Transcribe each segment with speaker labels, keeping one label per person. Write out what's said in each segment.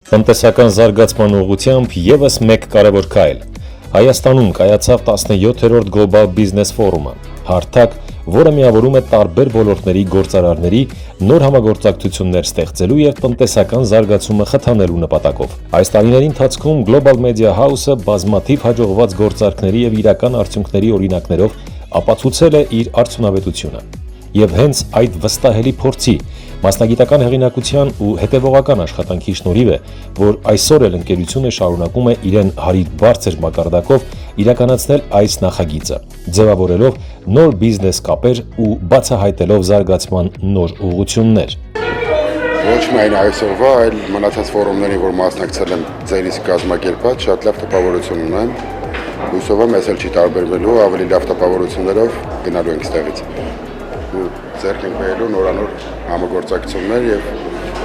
Speaker 1: Տնտեսական զարգացման ուղղությամբ ևս մեկ կարևոր քայլ։ Հայաստանում կայացավ 17-րդ Global Business Forum-ը, հարթակ, որը միավորում է տարբեր ոլորտների գործարարների նոր համագործակցություններ ստեղծելու և տնտեսական զարգացումը խթանելու նպատակով։ Այս տարիների ընթացքում Global Media House-ը բազմաթիվ հաջողված գործարքների և իրական արդյունքների օրինակներով ապացուցել է իր արդյունավետությունը։ Եվ հենց այդ վստահելի փորձի, մասնագիտական հեղինակության ու հետևողական աշխատանքի շնորհիվ է, որ այսօր էլ ընկերությունը շարունակում է իրեն հարիր բարձր մակարդակով իրականացնել այս նախագիծը, ձևավորելով նոր բիզնես կապեր ու բացահայտելով զարգացման նոր ուղղություններ։
Speaker 2: Ոչ միայն այսօրվա, այլ մնացած ֆորումներին, որ մասնակցել եմ ձերից կազմակերպած, շատ լավ տպավորություն ունեմ։ Հուսով եմ, ես էլ չի տարբերվելու, ավելի լավ տպավորություններով գնալու ենք ստեղից։ Ձեռք ենք բերելու նորանոր համագործակցություններ եւ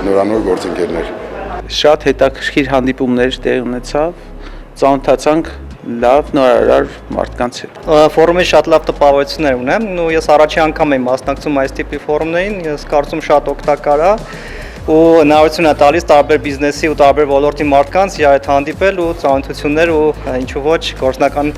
Speaker 2: նորանոր գործընկերներ։
Speaker 3: Շատ հետաքրքիր հանդիպումներ տեղի ունեցավ, ծանոթացանք լավ նորարար մարդկանց հետ։
Speaker 4: Ֆորումի շատ լավ տպավորություններ ունեմ, ու ես առաջին անգամ եմ մասնակցում այս տիպի ֆորումներին, ես կարծում շատ օգտակար է ու հնարավորություն է տալիս տարբեր բիզնեսի ու տարբեր ոլորտի մարդկանց իրար հանդիպել ու ծանոթություններ ու ինչու ոչ գործնական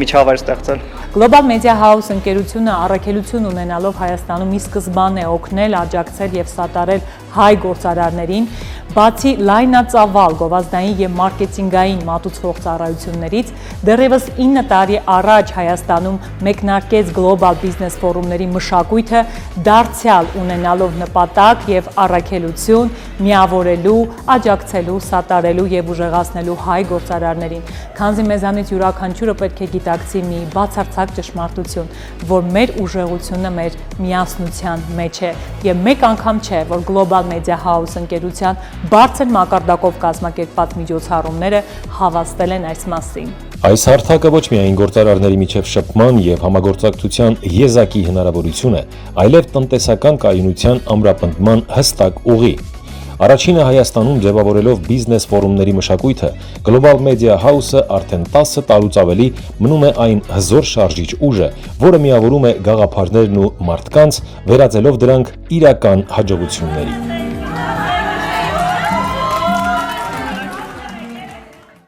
Speaker 4: միջավայր ստեղծել։
Speaker 5: Global Media House ընկերությունը առաքելություն ունենալով Հայաստանում ի սկզբանե օգնել, աջակցել եւ սատարել հայ գործարարներին, բացի լայնածավալ գովազդային եւ մարքեթինգային մատուցվող ծառայություններից, դեռևս 9 տարի առաջ Հայաստանում մեկնարկեց Global Business Forum-ների մշակույթը, դարձյալ ունենալով նպատակ եւ առաքելություն միավորելու, աջակցելու, սատարելու եւ ուժեղացնելու հայ գործարարներին։ Քանզի մեզանից յուրաքանչյուրը պետք է գիտակցի մի բացարձակ ճշմարտություն, որ մեր ուժեղությունը մեր միասնության մեջ է եւ մեկ անգամ չէ, որ Global Media House ընկերության բարձր մակարդակով կազմակերպված միջոցառումները հավաստել են այս մասին։
Speaker 1: Այս հարթակը ոչ միայն գործարարների միջև շփման և համագործակցության եզակի հնարավորություն է, այլև տնտեսական կայունության ամրապնդման հստակ ուղի։ Առաջինը Հայաստանում ձևավորելով բիզնես ֆորումների մշակույթը, Global Media House-ը արդեն 10 տարուց ավելի մնում է այն հզոր շարժիչ ուժը, որը միավորում է գաղափարներն ու մարդկանց, վերածելով դրանք իրական հաջողությունների։